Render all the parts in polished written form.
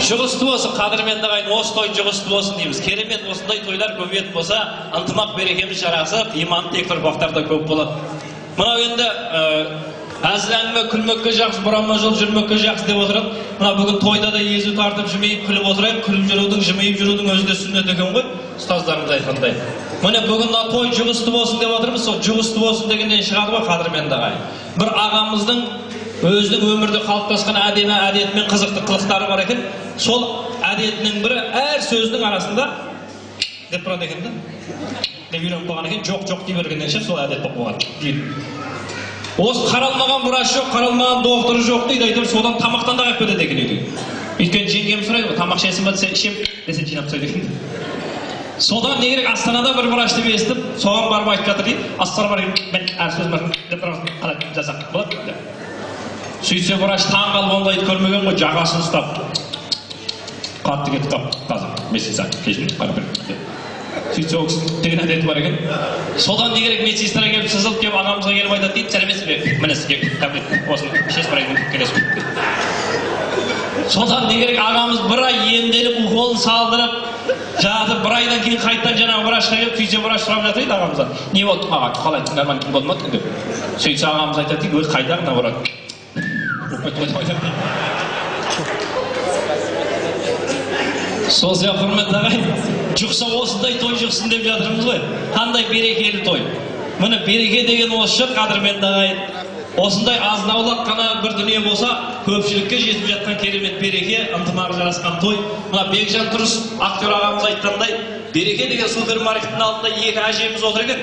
Жұғысты болсын, қадірменді ағайын, осы той жұғысты болсын дейміз. Керемет осындай тойлар көбейет болса, ынтымақ берекеміз жарасып, иман тек ұрпақтарда көп болады. Мынау енді әзіл әңгіме күлмекке жақсы, бұранма жол жүрмекке жақсы деп отырады. Мына бүгін тойда да езу тартып жымиып күліп отырайын, күліп жүрудің, жымиып жүрудің өзі де сүннет екен ғой, ұстаздарымыз айтқандай. Міне бүгін той жұғысты болсын деп отырмыз, сол жұғысты болсын дегеннен шығады ғой қадірменді ағайын. Бір ағамыздың өзінің өмірде қалыптасқан әдемі әдеті мен қызықты қылықтары бар екен. Сол әдетінің бірі әр сөздің арасында деп тұрады екен да. Деп үйреніп қойған екен, жоқ дей бергеннен шығар сол әдет болып қойған дейді. Осы қаралмаған врач жоқ, қаралмаған доктор жоқ дейді, айтып содан тамақтан да қайып кетеді екен үйде. Өйткені жеңгем сұрайды, тамақ ішесің ба десе, ішем десе жинап тастайды екен. Содан не керек, Астанада бір врач деп естіп, соған барып айтып жатыр дейді. Астанаға мен әр сөзім деп қалай жасақ болады деп. Сөйтсе врач таң қалып ондайды көрмеген ғой, жағасын ұстап қатты кетіп қалып қазір медсестра кешірім қарап бер. Сөйтсе ол кісінің деген әдеті бар екен. Содан не керек, медсестра келіп сызылып келіп ағамызға келіп айтады дейді, сәлеметсіз бе? Міне сізге таблет осыны ішесіз бір айдан келесіз бе? Содан не керек, ағамыз бір ай емделіп уколын салдырып жатып, бір айдан кейін қайтадан жаңағы врачқа келіп, сөйтсе врач сұрап жатыр дейді ағамыздан. Не болды аға, қалай нормально болды ма деп. Сөйтсе ағамыз айтады дейді, өз қайдағына барады. Сол сияқты құрметті ағайын, жұқса осындай той жұқсын деп жатырмыз ғой. Қандай берекелі той. Міне береке деген осы шығар қадірменді ағайын. Осындай азынаулақ қана бір дүние болса, көпшілікке жетіп жатқан керемет береке, ынтымағы жарасқан той. Мына Бекжан Тұрыс актер ағамыз айтқандай, береке деген супермаркеттің алдында екі әжеміз отыр екен.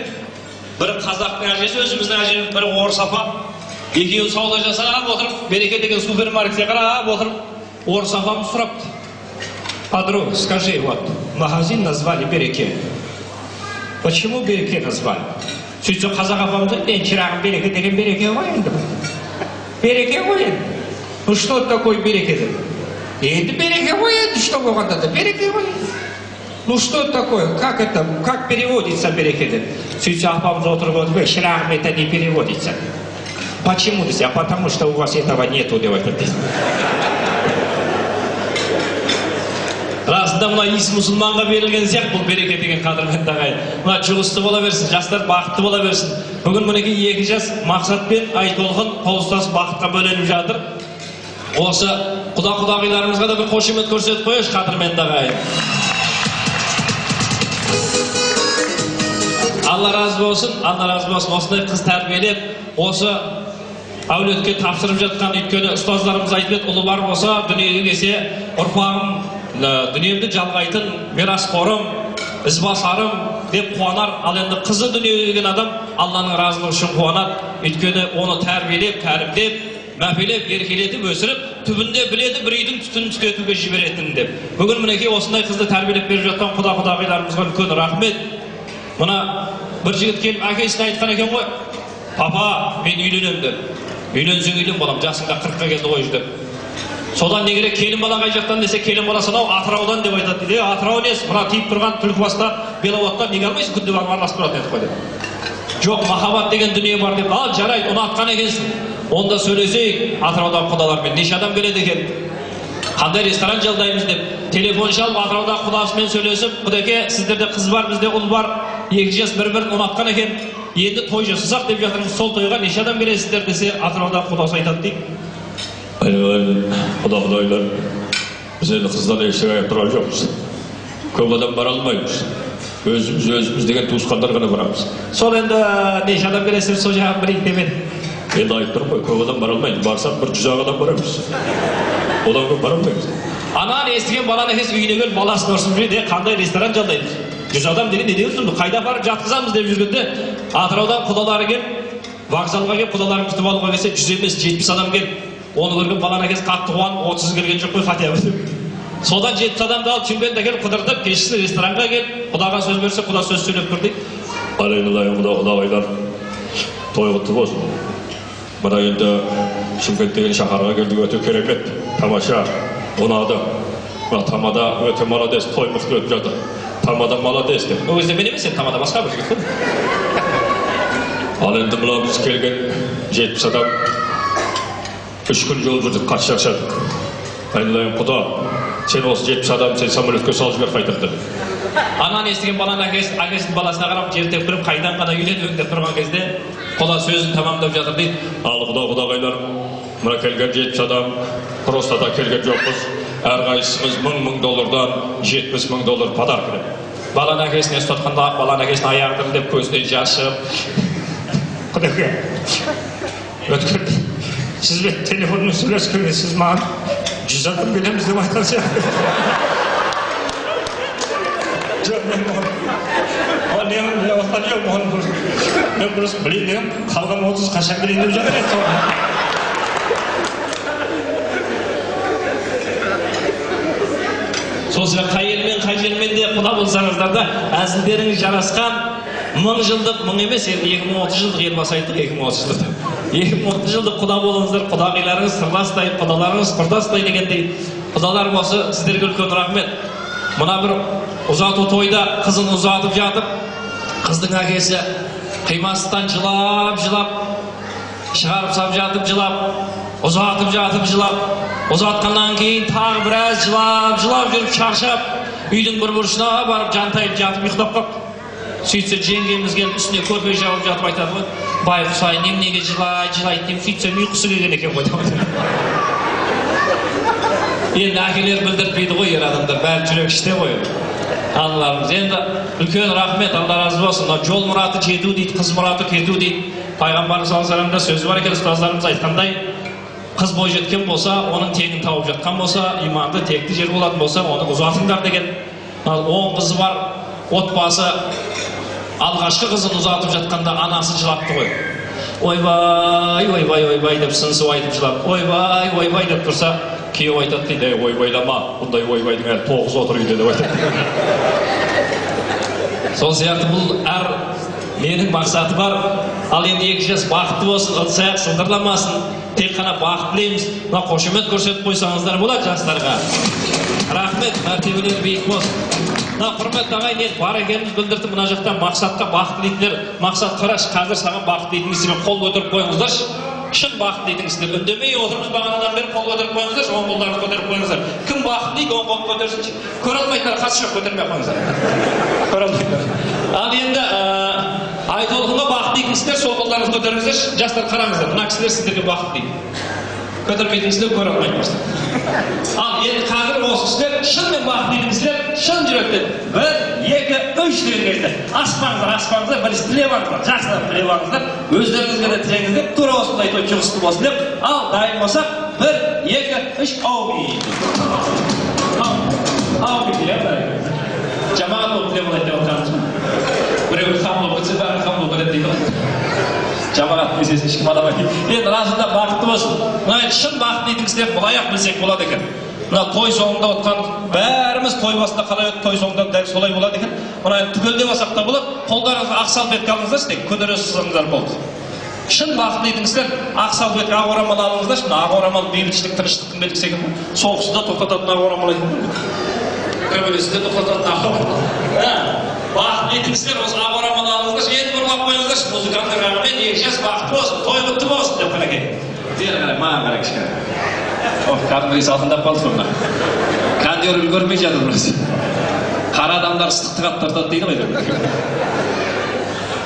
Бірі қазақтың әжесі, өзіміздің әжеміз, бірі орыс апа. Екеуі сауда жасап отырып, береке деген супермаркетке қарап отырып, орыс апамыз сұрапты. Подруга, скажи, вот, магазин назвали Береке. Почему Береке назвали? Сөйтсе қазақ апамыз айтты, шырағым, береке деген береке ғой енді. Береке ғой енді. Ну что такое береке деп? Енді береке ғой енді, что болғанда да береке ғой. Ну что такое? Как это? Как переводится береке деп? Сөйтсе апамыз отырып отыр, шырағым, это не переводится. Почему десе? А потому что у вас этого нету деп айтады. Расында мына иіс мұсылманға берілген сияқты бұл береке деген қадірменді ағайын. Мына жұғысты бола берсін, жастар бақытты бола берсін. Бүгін мінекей 2 жас Мақсат пен Айтолқын қол ұстасып бақытқа бөленіп жатыр. Осы құда-құдағиларымызға да бір қошемет көрсетіп қояйық қадірменді ағайын. Алла разы болсын, Алла разы болсын. Осындай қыз тәрбиелеп, осы әулетке тапсырып жатқан, өйткені ұстаздарымыз айтып, ұлы бар болса, дүниеге келсе, ұрпағым дүниемді жалғайтын мирасқорым, ізбасарым деп қуанар. Ал енді қызы дүниеге келген адам Алланың разылығы үшін қуанады. Өйткені оны тәрбиелеп, тәрімдеп, мәпелеп, еркелетіп, өсіріп, түбінде біледі бір үйдің түтінін түтетуге жіберетінін деп. Бүгін мінекей осындай қызды тәрбиелеп беріп жатқан құда-құдағиларымызға үлкен рахмет. Мына бір жігіт келіп әкесіне айтқан екен ғой, папа, мен үйленемін деп. Үйленсең үйлен балам, жасыңда 40-қа келді ғой деп. Содан не керек, келін бала қай жақтан десе, келін бала сонау Атыраудан деп айтады дейді. Атырау несі, мына тиіп тұрған Түлкібаста, Беловодтан неге алмайсың, күнде барып араласып тұратын еді ғой деп. Жоқ, махаббат деген дүние бар деп. Ал жарайды, ұнатқан екенсің. Онда сөйлесейік, Атыраудан құдалармен неше адам келеді екен? Қандай ресторан жалдаймыз деп. Телефон шалып, Атыраудан құдасымен сөйлесіп, құдеке, сіздерде қыз бар, бізде ұл бар. 2 жас бір-бірін ұнатқан екен. Енді той жасасақ деп жатырмыз. Сол тойға неше адам келесіздер десе, Атыраудан құдасы айтады дейді. Құда-құдайлар, біз енді қыздан ештеңе аяп тұрған жоқпыз. Көп адам бара алмаймыз. Өзіміз деген туысқандар ғана барамыз. Сол енді неше адам келесіздер, сол жағын бірейік демен. Енді айтып тұрмын ғой, көп адам бара алмаймыз. Барсақ бір 100 адам барамыз. Одан көп бара алмаймыз. Анан естіген баланы екенсіз, үйіне келіп баласын ұрсып жүреді, қандай ресторан жалдаймыз. 100 адам деген не дейміз, қайда барып жатқызамыз деп жүргенде, Атыраудан құдалары келіп, вокзалға келіп, құдаларын күтіп алуға келсе, 100 емес 70 адам келіп, оны көрген баланы екенсіз, қатты қуанып, 30 келген жоқ қой, хотя бы. Содан 70 адамды алып Шымкентке келіп қыдыртып, кешкісі ресторанға келіп, құдаға сөз берсе, құда сөз сөйлеп тұр дейді. Алейналайым құда-құдағайлар, той құтты болсын. Мына енді Шымкент деген шаһарға келдік, өте керемет, тамаша, ұнады. Мына Тамада өте молодец, той мықты өтіп жатыр. Тамада молодец деп. Ол кезде мен емес, Тамада басқа бір жігіт қой. Ал енді мына біз келген 70 адам 3 күн жол жүрдік, қатты шаршадық. Айналайын құда, Sen осы 70 адам sen самолетке салып жібер қайтып деді. Ананы естіген баланың әкесінің баласына қарап жертеп тұрып қайдан ғана үйлендің деп тұрған кезде құда сөзін тамамдап жатыр дейді. Ал құдағайлар, мына келген 70 адам просто да келген жоқпыз. Әрқайсымыз $1000 $70,000 подарок береді. Баланың әкесіне ұстатқанда баланың әкесінің аяғы дірілдеп көзінен жас шығып, құдеке, өткенде сізбен телефонмен сөйлескенде сіз маған 100 адам береміз деп айтқан сияқты. Жоқ, мен просто білейін дегем, қалған 30 қашан берейін деп жатыр еді. сол себеп қай елмен қай жермен де құда болсаңыздар да әзілдеріңіз жарасқан 1000 жылдық, 1000 емес, енді 2030 жылдық елбасы айттық, 2030 жылдық. 2030 жылдық құда болыңыздар, құдағиларыңыз сырластай, құдаларыңыз құрдастай дегендей құдалар болса сіздерге үлкен рахмет. Мына бір ұзату тойда қызын ұзатып жатып, қыздың әкесі қимастан жылап, шығарып сап жатып жылап, ұзатып жатып жылап, ұзатқаннан кейін тағы біраз жылап жүріп шаршап, үйдің бір бұрышына барып жантайып жатып ұйықтап қалды. Сөйтсе жеңгеміз келіп үстіне көрпе жауып жатып айтады ғой, байғұс ай неге жылайды деймін, сөйтсем ұйқысы келген екен ғой деп. Енді әкелер білдіртпейді ғой, ер адамдар бәрі жүрек іште ғой. Аналарымыз енді үлкен рахмет, Алла разы болсын. Жол мұраты жету дейді, қыз мұраты кету дейді. Пайғамбарымыз саллаллаху алейхи вассаламда сөзі бар екен, ұстаздарымыз айтқандай, қыз бой жеткен болса, оның тегін тауып жатқан болса, иманды текті жер болатын болса, оны ұзатыңдар деген. 10 қызы бар отбасы алғашқы қызын ұзатып жатқанда анасы жылапты ғой. Ойбай деп сыңсып айтып жылап, ойбай деп тұрса, күйеу айтады дейді, ойбайлама, бұндай ойбайдың әлі 9 отыр үйде деп айтады. Сол сияқты бұл әр менің мақсаты бар. Ал енді 2 жас бақытты болсын, ыдыс-аяқ сылдырламасын. Тек қана бақыт тілейміз. Мына қошемет көрсетіп қойсаңыздар болады жастарға. Рахмет, мәртебелері биік болсын. Құрметті ағайын, енді бар екеніміз білдірді. Мына жақта мақсатқа бақыт дейтіндер, мақсат қараш, қазір саған бақыт дейтіндер қол көтеріп қойыңыздаршы. Шын бақыт дейтіндер. Үндемей отырмыз бағанадан бері қол көтеріп қойыңыздаршы, оң қолдарыңызды көтеріп қойыңыздар. Кім бақыт дейді, оң қолын көтерсінші. Көре алмайтындар, қатысы жоқ, көтермей қойыңыздар. Көре алмайтындар. Ал енді айтолқынға бақыт дейтіндер, сол қолдарыңызды көтеріңіздерші. Жастар қараңыздар, мына кісілер сіздерге бақыт дейді. Көтермейтіндер көре алмайтындар. Ал енді қазір осы кісілер шынымен бақыт дейтіндер, шын жүректен 1, 2, 3 деген кезде аспаңыздар, біріз тілеп алыңыздар, жақсылап тілеп алыңыздар, өздеріңізге де тілеңіздер, тура осындай той жұғысты болсын деп, ал дайын болсақ 1, 2, 3, аумин. Аумин тілеп алыңыздар. Жамағат болып тілеп алайын деп отырғанымыз ба? Біреуі қамлы болса, бәрі қамлы болады дейді ғой. Жамағат месесін ешкім адамайды. Енді расында бақытты болсын. Мына шын бақыт дейтін кісілер бұлаяқ білсек болады екен. Мына той соңында отқан бәріміз той басында қалай өтті, той соңында дәл солай болады екен. Мына түгелдеп алсақ та болады. Қолдарыңызға ақ салфетка алыңыздаршы, тек көтере сызыңыздар болды. Шын бақыт дейтін кісілер ақ салфетка, ақ орамал алыңыздаршы. Мына ақ орамал бейбітшілік, тыныштықтың белгісі екен. Соғысты тоқтататын ақ орамал екен. Көбелесінде тоқтататын ақ орамал. Бақыт дейтін кісілер осы ақ орамал алыңыздаршы, енді ұрлап қойыңыздаршы. Музыканттар рахмет, 2 жас бақыт болсын, той құтты болсын деп қарай. Бері қарай, маған қарай кішкене. Кәдімгідей салқындап қалды соңына. Кондер үлгермей жатыр біраз. Қара адамдар ыстықты қаттыртады дейді ғой.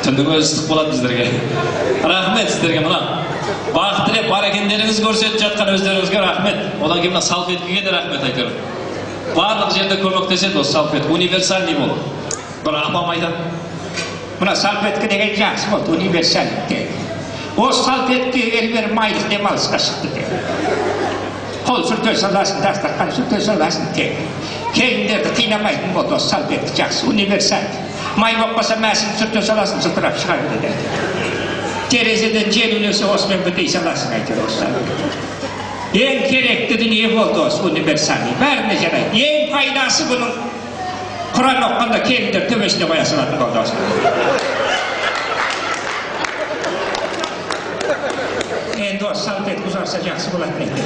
Түндік өзі ыстық болады біздерге. Рахмет сіздерге мына. Бақыт тілеп бар екендеріңіз көрсетіп жатқан өздеріңізге рахмет. Одан кейін мына салфеткеге де рахмет айтарым. Барлық жерде көмектеседі осы салфетка. Универсальный бол. Бір апам айтады. Мына салфетка деген жақсы болды, универсальный. Осы салфеткеге елбер майлық демалысқа шықты деп. Қол сүрте саласын, дастархан сүрте саласын тек. Келіндерді қинамайтын болды, осы салфетка жақсы, универсальный. Май боқпаса мәсін сүрте саласын, сұтырап шығарды деді. Терезеден жел үлесі осымен бітей саласын айтыр осы салфетка. Ең керекті дүние болды осы универсальный. Бәріне жарайды. Ең пайдасы бұның Құран оққанда келіндер төбесіне қоя салатын болды осы. Енді осы салфетка ұзарса жақсы болады дейді.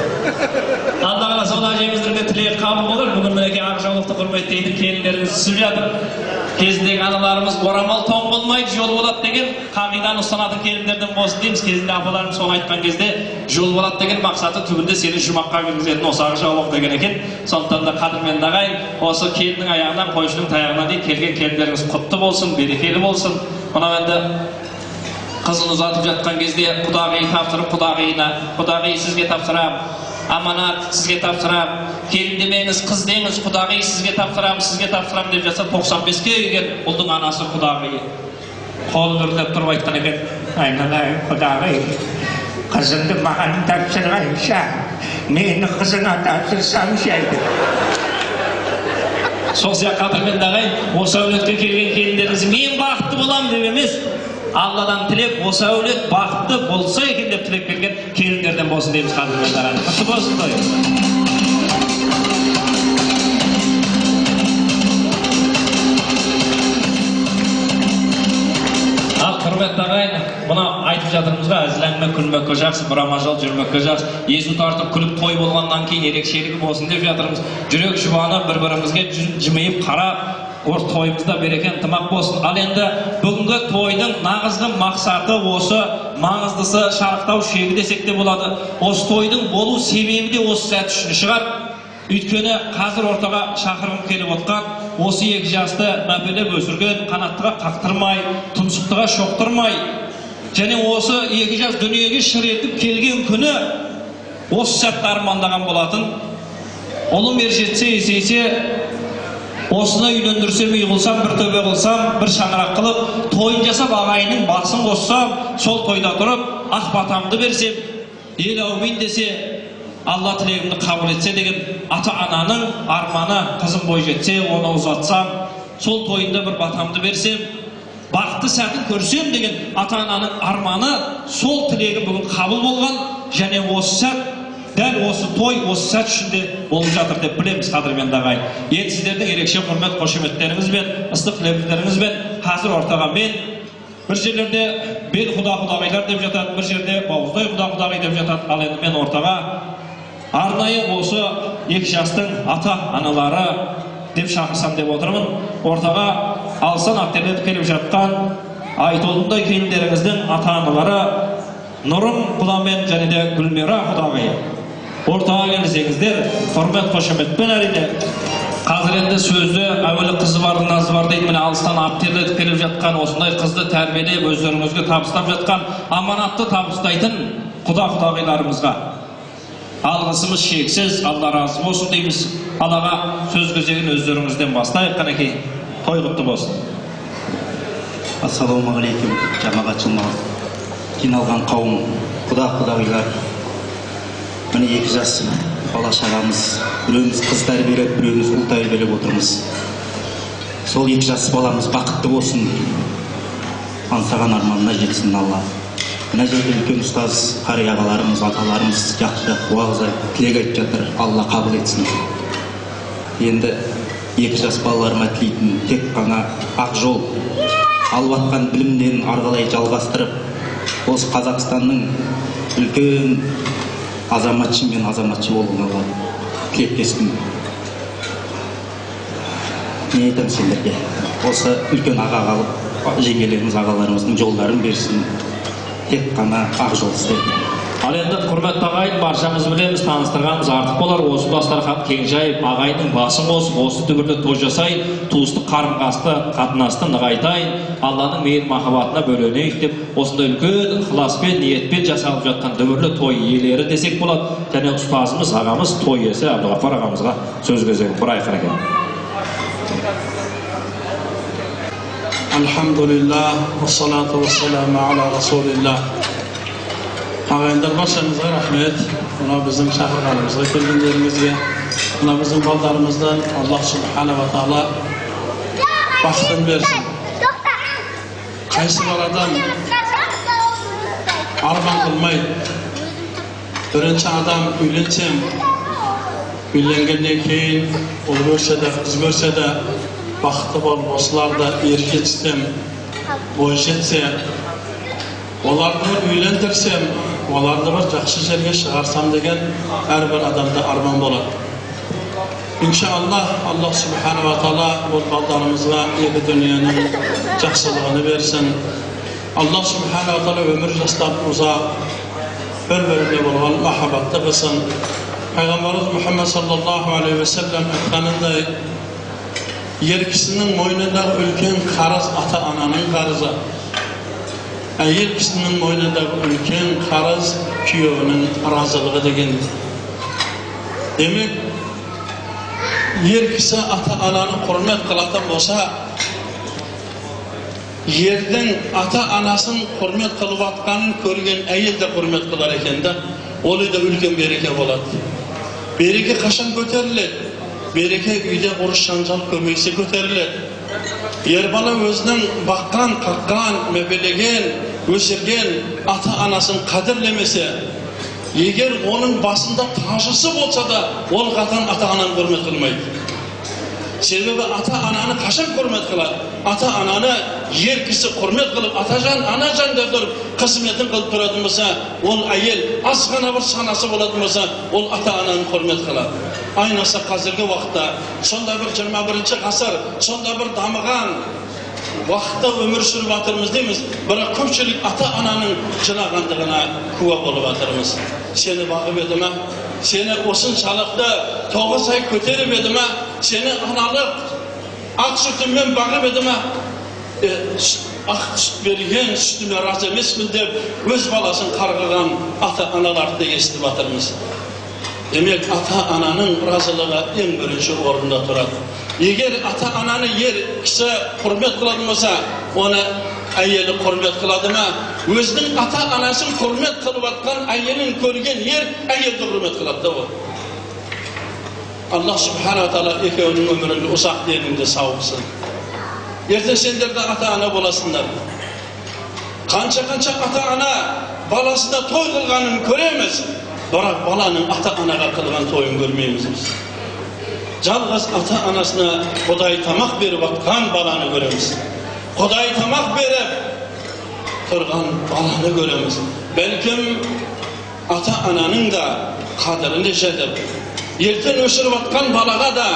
Алла қаласа ол әжеміздерге тілек қабыл болар. Бүгін мінекей ақ жаулықты құрметтейтін келіндеріңіз түсіп жатыр. Kezdегі аналарымыз орамал тоң болмайды, жол болады деген қағиданы ұстанатын келіндерден болсын дейміз. Кезінде апаларымыз соны айтқан кезде жол болады деген мақсаты түбінде сені жұмаққа кіргізетін осағы жауық деген екен. Сондықтан да қадірменді ағайын, осы келіннің аяғынан қойшының таяғына дейін келген келіндеріңіз құтты болсын, берекелі болсын. Мынау енді қызын ұзатып жатқан кезде құдағи тапсырып құдағиына, құдағи сізге тапсырам, аманат сізге тапсырам, келін демеңіз, қыз деңіз, құдағи сізге тапсырам деп жатса 95-ке келген ұлдың анасы құдағи қолын үрлеп тұрып айтқан екен. Айналайын құдағи, қызыңды маған тапсырғанша, мені қызыңа тапсырсам жайды. Сол сияқты қадірменді ағайын, осы әулетке келген келіндеріңіз мен бақытты болам деп емес, Алладан тілеп, осы әулет бақытты болса екен деп тілеп келген келіндерден болсын дейміз қадірменді ағайын. Құтты болсын той. Ал құрметті ағайын, мұна айтып жатырмызға, әзіл-әңгіме күлмекке жақсы, бұрама-жол жүрмекке жақсы, езу тартып күліп той болғаннан кейін ерекшелігі болсын деп жатырмыз. Жүрек жұбанып, бір-бірімізге жымиып қарап, тойымызда береке ынтымақ болсын. Ал енді бүгінгі тойдың нағызғы мақсаты осы, маңыздысы шарықтау шегі десек те болады. Осы тойдың болу себебі де осы сәт үшін шығар. Өйткені қазір ортаға шақырғым келіп отқан, осы екі жасты мәпелеп өсірген, қанаттыға қақтырмай, тұмсықтыға шоқтырмай, және осы екі жас дүниеге шыр етіп келген күні осы сәтті армандаған болатын. Ұлым ер жетсе, есейсе, осыны үйлендірсем, үй қылсам, бір төбе қылсам, бір шаңырақ қылып, тойын жасап, ағайынның басын қоссам, сол тойда тұрып, ақ батамды берсем, ел әумин десе, Алла тілегімді қабыл етсе деген ата-ананың арманы, қызым бой жетсе, оны ұзатсам, сол тойында бір батамды берсем, бақытты сәтін көрсем деген ата-ананың арманы, сол тілегі бүгін қабыл болған, және осы сәт, дәл осы той, осы сәт ішінде болып жатыр деп білеміз қадірменді ағайын. Енді сіздердің ерекше құрмет қошеметтеріңізбен, ыстық лебіздеріңізбен қазір ортаға мен бір жерлерде бел құда-құдағилар деп жатады, бір жерде бауыздай құда-құдағи деп жатады. Ал енді мен ортаға арнайы осы екі жастың ата-аналары деп шақырсам деп отырмын. Ортаға алыстан ақтерлетіп келіп жатқан Айтолындай келіндеріңіздің ата-аналары Нұрым құдамен және де Гүлмира құдағи. Ортаға келсеңіздер, құрмет қошеметпен әрине. Қазір енді сөзді әуелі қызы бар, назы бар дейді, міне алыстан ақтерлетіп келіп жатқан, осындай қызды тәрбиелеп, өздеріңізге табыстап жатқан, аманатты табыстайтын құда-құдағиларымызға алғысымыз шексіз, Алла разы болсын дейміз. Аллаға сөз кезегін өздеріңізден бастайық, қанекей, той құтты болсын. Ассалаумағалейкум, жамағатшылар, жиналған қауым, құда-құдағилар. Міне екі жас бала шағамыз, біреуміз қыз тәрбиелеп, біреуміз ұл тәрбиелеп отырмыз. Сол екі жас баламыз бақытты болсын, аңсаған арманына жетсін Алла. Мына жерде үлкен ұстаз, қария ағаларымыз, аталарымыз жақсы-жақсы уағыз айтып, тілек айтып жатыр, Алла қабыл етсін. Енді екі жас балаларыма тілейтін тек қана ақ жол, алып атқан білімдерін арғалай жалғастырып, осы Қазақстанның үлкен азаматшы мен азаматшы болуына тілектеспін. Не айтамын сендерге? Осы үлкен жеңгелеріміз, ағаларымыздың жолдарын берсін. Тек қана ақ жол істеді. Ал енді құрметті ағайын, баршамыз білеміз, таныстырғанымыз артық болар. Осы дастархан кең жайып, ағайынның басын қосып, осы дүбірлі той жасайын, туыстық қатынасты нығайтайын, Алланың мейір махаббатына бөленейік деп, осындай үлкен ықыласпен, ниетпен жасалып жатқан дүбірлі той иелері десек болады. Және ұстазымыз, ағамыз, той иесі Әбдіғапар ағамызға сөз кезегін құрайық екен. Alhamdulillah, wassalatu wassalamu ala rasulillah. Ағайындар, баршаңызға рахмет. Мына біздің шақырғанымызға келгендеріңізге, мына біздің балдарымыздан Аллах субхана ва тағала бақытын берсін. Қайсы бір адам арман қылмайды. Бірінші адам үйленсем, үйленгеннен кейін ұл көрсе де, қыз көрсе де бақытты болып, осыларды ер жетсем, бой жетсе, оларды бір үйлендірсем, оларды бір жақсы жерге шығарсам деген әрбір адамда арман болады. İnşallah Allah subhanahu wa ta'ala bu ballarımızga iki dünyanın жақсылығını versin. Allah subhanahu wa ta'ala ömür jastabımıza bir-birine bolgan mahabbatly kılsın. Peygamberimiz Muhammed sallallahu aleyhi ve sellem aytganynday yer kişinin moynundagy ulkan qarız ata-ananın qarızı. Ayol kişinin moynundagy ulkan qarız kuyovunun razılığı degen. Demek yer kişi ata-ananı hurmat qılatan bolsa, yerden ata-anasın hurmat qılıp atkanın körgen ayol da hurmat kılar eken de, olu da ulkan bereke bolady. Bereke kaçan göterilir. Bereke uyda uruş janjal kömekse göterilir. Yer bala özünün bakkan, kakkan, mebelegen, ösürgen ata-anasın kadirlemese, eğer onun basında taşısı bolsa da, ol katan ata-ananı hurmat kılmaydı. Sebebi ata-ananı kaçan hurmat kılar? Ata-ananı yer kişi hurmat kılıp, atacan, anacan derdir, kısmetin kılıp duradımızsa, ol ayel, azgana bir sanası boladımızsa, ol ata-ananı hurmat kılar. Aynısı hazırki vaxtda, sonda bir 21. asır, sonda bir damıgan vaxtda ömür sürüp atırmız deymiz. Bırak köpçülük ata-ananın jılagandığına kuva bolup atırmız. Seni bağıb edime, seni osunçalıkta 9 ay köterip edime, seni analık ak sütünden bağıb edime, ak süt bergen sütüme razı emesmin dep öz balasın kargıgan ata-analарды esitip atırmız. Demek ata-ananın razılığı en birinci orunda turadi. Eğer ata-ananı yer kişi hurmat kıladımsa, ona ayeli hurmat kıladıma, özünün ata-anasın hurmat kılıp atkan ayelin körgen yer ayelde hurmat kıladı o. Allah subhanahu wa ta'ala ekevinin ömrünü uzak deninde sağlıksın. Erte sender de ata-ana bolasınlar. Kança ata-ana balasına toy kılganını göremez. Bırak balanın ata-anaga kılgan toyun görmeyimiz biz. Жалғыз ата-анасына Құдай тамақ беріп атқан баланы көреміз. Құдай тамақ беріп тұрған баланы көреміз. Бәлкім ата-ананың да қадірін жетіп, ертең өсіріп атқан балаға да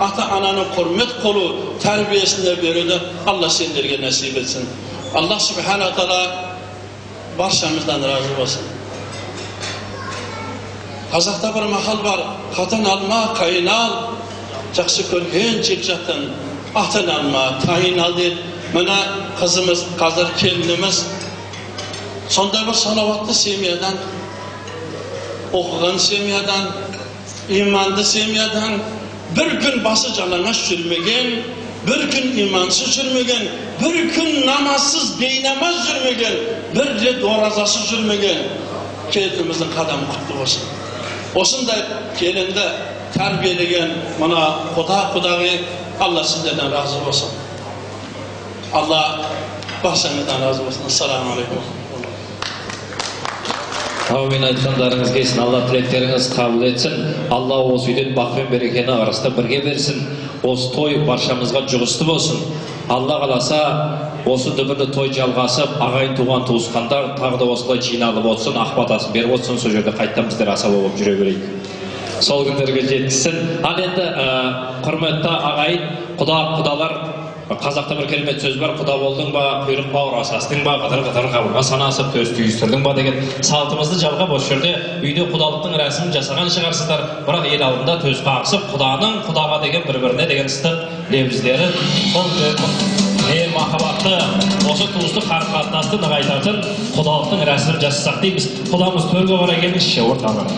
ата-ананың құрмет қылу, тәрбиесіне беруді Allah сендерге нәсіп етсін. Allah subhanahu wa ta'ala баршамыздан разы болсын. Қазақта bir мақал бар, қатын алма, қайын ал, жақсы көрген жекжаттан атын алма, тайын ал дейді. Мына қызымыз, қазір келініміз сонда bir salavatlı семьядан, оқыған семьядан, imanlı семьядан bir gün bası жалаңаш жүрмеген, bir gün imansız жүрмеген, bir gün namazsız, beynamaz жүрмеген, bir ret orazasız жүрмеген keltimizin qadamı qutlu olsun. Osындай kelinde terbiyelegen bana Құдай Allah sizlerden razı olsun. Allah başınızdan razı olsun. Assalamu alaikum. Amin aytkanlarınız gelsin. Allah tilekleriniz kabul etsin. Allah осы үйден бақ пен берекені арасында бірге берсін. Осы той баршамызға жұғысты болсын. Allah қаласа осы дүбірлі той жалғасып, ағайын туған туысқандар тағы да осылай жиналып отырсын, ақ батасын беріп отырсын, сол жерде қайттан біздер асаба болып жүре берейік. Сол күндерге жеткізсін. Ал енді құрметті ағайын, құдалар, қазақта бір керемет сөз бар, құда болдың ба, құйрық бауыр асастың ба, қыдыр қабырға санасып, төс түйістірдің ба деген салтымызды жалғап осы жерде үйде құдалықтың рәсімін жасаған шығарсыздар. Бірақ ел алдында төс қағысып, құданың құдаға деген бір-біріне деген ыстық лебіздері, ең махаббатты, осы туыстық қарым-қатынасты нығайтатын құдалықтың рәсімін жасасақ дейміз. Құдамыз төрге қарай келіңізші ортаға.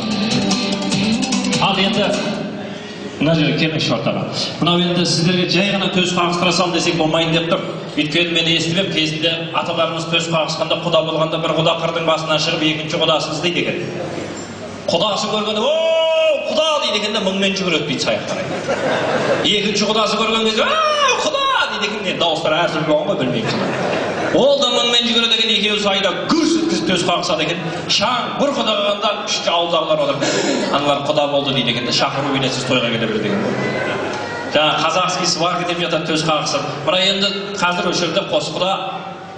Ал енді мына жерге келіңізші ортаға. Мынау енді сіздерге жай ғана төс қағыстыра сал десек болмайын деп тұр. Өйткені мен естімем, кезінде аталарымыз төс қағысқанда құда болғанда бір құда қырдың басынан шығып екінші құдасын іздейді екен. Құдасы көргенде, о, құда дейді екен де мыңмен жүгіреді дейді саяқтар. Екінші құдасы көрген кезде, құда дейді екен, дауыстар әртүрлі болған ғой білмеймін. Ол да мыңмен жүгіреді екен, екеуі сайда гүрс өткізіп төс қағысады екен. Шаң бір құда қалғанда үшінші ауылдағылар олар. Аналар құда болды дейді екен де, шақыру билетсіз тойға келе береді екен. Жаңа қазақский сварка деп жатады төс қағысып. Мына енді қазір осы жерде қос құда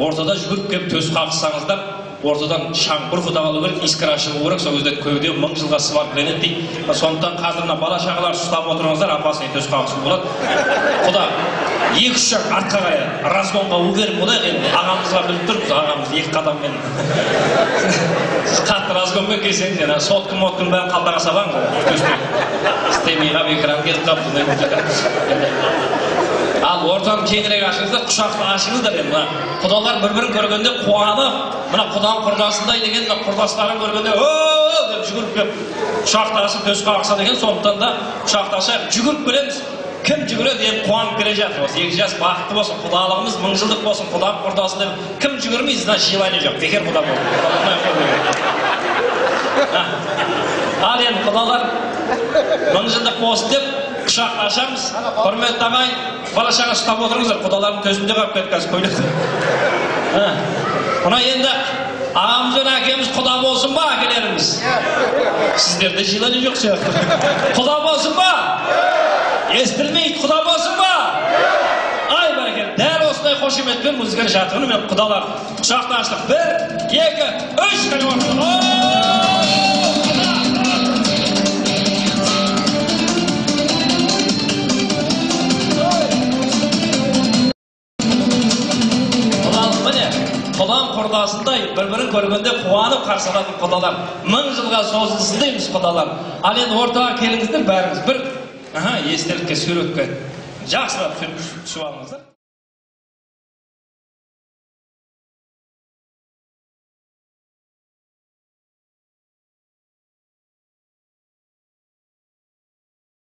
ортада жүгіріп келіп төс қағыссаңыздар, ортадан шаңқыр құда қалу керек, искра шығу керек, сол кезде көбеде 1000 жылға сыбар кіленеді дейді. Сондықтан қазір бала шағалар ұстап отырыңыздар, апасының төс қағысы болады. Құда 2-3 жақ артқа қая, разгонға уберіп болайық енді. Ағамызға біліп тұрмыз, ағамыз 2 қадаммен. Қатты разгонмен келсең, соткын-моткын бәрін қалтаға сабаң. Істемей қап, экран кетіп қап. Ал ортаны кеңірек ашыңыздар, құшақты ашыңыздар енді. Құдалар бір-бірін көргенде қуанып, мына құданың құрдасындай деген, құрдастарын көргенде о-о-о деп жүгіріп келіп, құшақтасып төс қағыса деген, сондықтан да құшақтасып жүгіріп келеміз. Кім жүгіреді енді қуанып келе жатыр. Осы 2 жас бақытты болсын, құдалығымыз 1000 жылдық болсын, құданың құрдасы деп. Кім жүгірмейді, значит желание жоқ. Бекер құда болды. Ал енді құдалар 1000 жылдық болсын деп құшақ ашамыз. Құрметті ағайын, бала шаға ұстап отырыңыздар, құдалардың төсінде қалып кеткенсіз көйлек. Мына енді ағамыз бен әкеміз құда болсын ба, әкелеріміз? Сіздерде желание жоқ сияқты. Құда болсын ба? Естілмейді, құда болсын ба? Ай бәрекелді, дәл осындай қошеметпен музыканы жатырмын, мен құдалар құшақты аштық. 1, 2, 3 қане орын. Құданың құрдасындай бір-бірін көргенде қуанып қарсы алатын құдалар. 1000 жылға созылсын дейміз құдалар. Ал енді ортаға келіңіздер бәріңіз бір естелікке, суретке жақсылап түсіп алыңыздар.